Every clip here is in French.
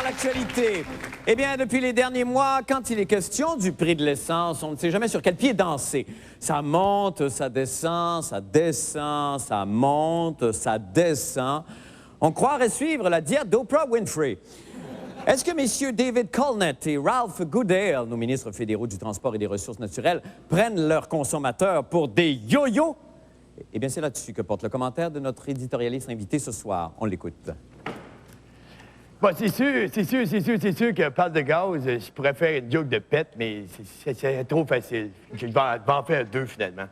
l'actualité. Eh bien, depuis les derniers mois, quand il est question du prix de l'essence, on ne sait jamais sur quel pied danser. Ça monte, ça descend, ça descend, ça monte, ça descend. On croirait suivre la diète d'Oprah Winfrey. Est-ce que messieurs David Colnett et Ralph Goodale, nos ministres fédéraux du Transport et des Ressources naturelles, prennent leurs consommateurs pour des yo-yo? Eh bien, c'est là-dessus que porte le commentaire de notre éditorialiste invité ce soir. On l'écoute. Bon, c'est sûr que parle de gaz, je pourrais faire une joke de pète, mais c'est trop facile. Je vais en faire deux, finalement.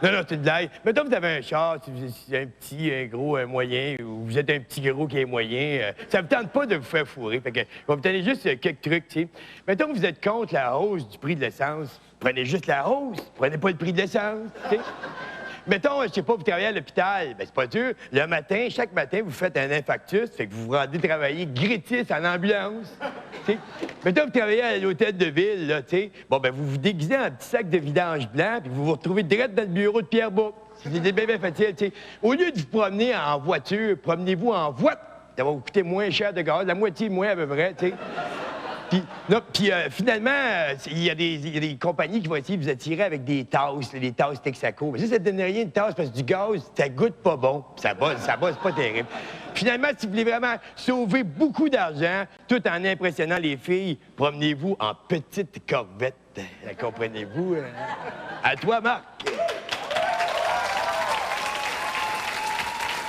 Non, c'est une blague. Mettons que vous avez un char, si vous êtes un petit, un gros, un moyen, ou vous êtes un petit gros qui est moyen, ça ne vous tente pas de vous faire fourrer. Fait que, je vais vous donner juste quelques trucs, tu sais. Mettons que vous êtes contre la hausse du prix de l'essence. Prenez juste la hausse, prenez pas le prix de l'essence, tu sais. Mettons, je sais pas, vous travaillez à l'hôpital, bien, c'est pas dur. Le matin, chaque matin, vous faites un infarctus, fait que vous vous rendez travailler gratis en ambulance. T'sais. Mettons, vous travaillez à l'hôtel de ville, là, tu sais. Bon, ben vous vous déguisez en petit sac de vidange blanc, puis vous vous retrouvez direct dans le bureau de Pierre Bouc. C'est bien facile, tu sais. Au lieu de vous promener en voiture, promenez-vous en voiture. Ça va vous coûter moins cher de gaz, la moitié moins à peu près, tu sais. Puis finalement, il y a des compagnies qui vont essayer de vous attirer avec des tasses, les tasses Texaco. Mais ça ne donne rien de tasse parce que du gaz, ça goûte pas bon. Ça bosse, c'est pas terrible. Finalement, si vous voulez vraiment sauver beaucoup d'argent, tout en impressionnant les filles, promenez-vous en petite corvette. Comprenez-vous? À toi, Marc.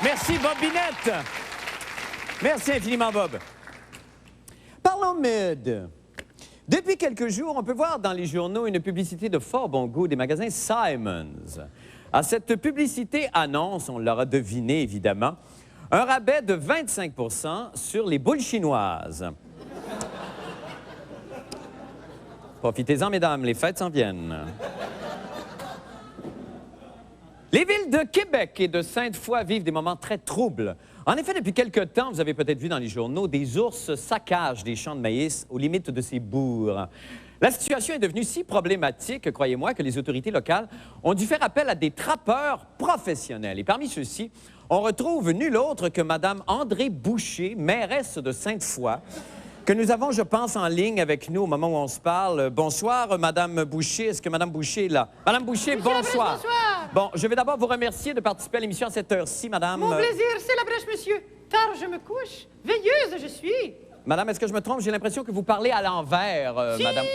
Merci, Bob Binette. Merci infiniment, Bob. Parlons mode. Depuis quelques jours, on peut voir dans les journaux une publicité de fort bon goût des magasins Simons. À cette publicité annonce, on l'aura deviné évidemment, un rabais de 25 % sur les boules chinoises. Profitez-en, mesdames, les fêtes s'en viennent. Les villes de Québec et de Sainte-Foy vivent des moments très troubles. En effet, depuis quelque temps, vous avez peut-être vu dans les journaux, des ours saccagent des champs de maïs aux limites de ces bourgs. La situation est devenue si problématique, croyez-moi, que les autorités locales ont dû faire appel à des trappeurs professionnels. Et parmi ceux-ci, on retrouve nul autre que Mme André Boucher, mairesse de Sainte-Foy, que nous avons, je pense, en ligne avec nous au moment où on se parle. Bonsoir, Madame Boucher. Est-ce que Madame Boucher est là? Madame Boucher, bonsoir. Bonsoir. Bon, je vais d'abord vous remercier de participer à l'émission à cette heure-ci, Madame. Mon plaisir, c'est la brèche, monsieur. Tard, je me couche. Veilleuse, je suis. Madame, est-ce que je me trompe? J'ai l'impression que vous parlez à l'envers, Madame.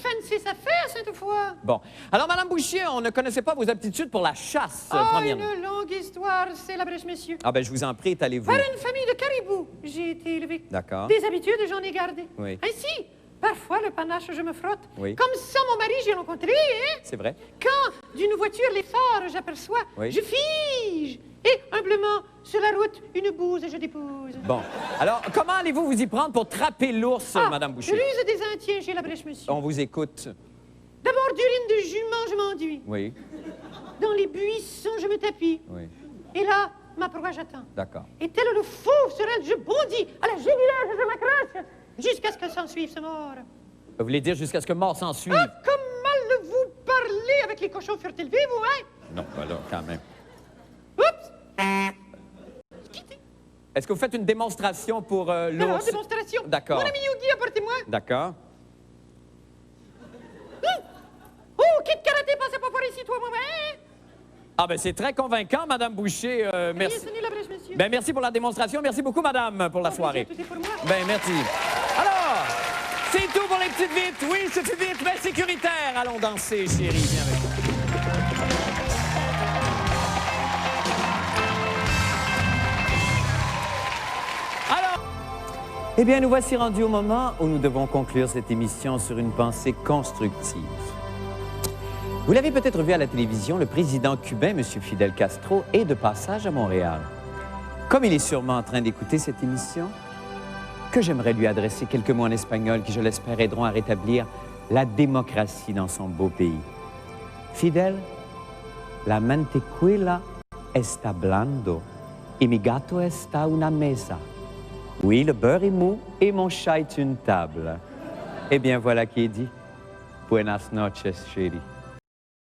Fancy ça fait, Sainte-Foy. Bon. Alors, Madame Boucher, on ne connaissait pas vos aptitudes pour la chasse, premièrement. Une longue histoire, c'est la brèche, monsieur. Ah, ben, je vous en prie, étalez-vous. Par une famille de caribous, j'ai été élevée. D'accord. Des habitudes, j'en ai gardé. Oui. Ainsi, parfois, le panache, je me frotte. Oui. Comme ça, mon mari, j'ai rencontré, hein? C'est vrai. Quand, d'une voiture, les phares, j'aperçois, Oui. je fige. Et, humblement, sur la route, une bouse, je dépose. Bon. Alors, comment allez-vous vous y prendre pour trapper l'ours, Madame Boucher? Ruse des Indiens, j'ai la brèche, monsieur. On vous écoute. D'abord, d'urine de jument, je m'enduis. Oui. Dans les buissons, je me tapis. Oui. Et là, ma proie, j'attends. D'accord. Et tel le fauve sur elle, je bondis. À la jugulaire, je m'accroche. Jusqu'à ce que s'en suive ce mort. Vous voulez dire jusqu'à ce que mort s'en suive? Ah, comme mal vous parlez avec les cochons furent élevés, vous, hein? Non, pas là, quand même. Oups! Quittez. Est-ce que vous faites une démonstration pour Alors, l'ours? démonstration. D'accord. Mon ami Yogi, apportez-moi. D'accord. Oh, Kit Karaté, passez pas par ici, toi, moi, hein? Ah, ben c'est très convaincant, Madame Boucher. Merci. Tenez la brèche, monsieur. Ben, merci pour la démonstration. Merci beaucoup, Madame, pour la soirée. Tout est pour moi. Ben, merci. Alors, c'est tout pour les petites vites. Oui, c'est vite, mais sécuritaire. Allons danser, chérie. Viens avec moi. Alors, eh bien, nous voici rendus au moment où nous devons conclure cette émission sur une pensée constructive. Vous l'avez peut-être vu à la télévision, le président cubain, M. Fidel Castro, est de passage à Montréal. Comme il est sûrement en train d'écouter cette émission, que j'aimerais lui adresser quelques mots en espagnol qui, je l'espère, aideront à rétablir la démocratie dans son beau pays. Fidel, la mantequilla está blando et mi gato está una mesa. Oui, le beurre est mou et mon chat est une table. Eh bien, voilà qui est dit. Buenas noches, chérie.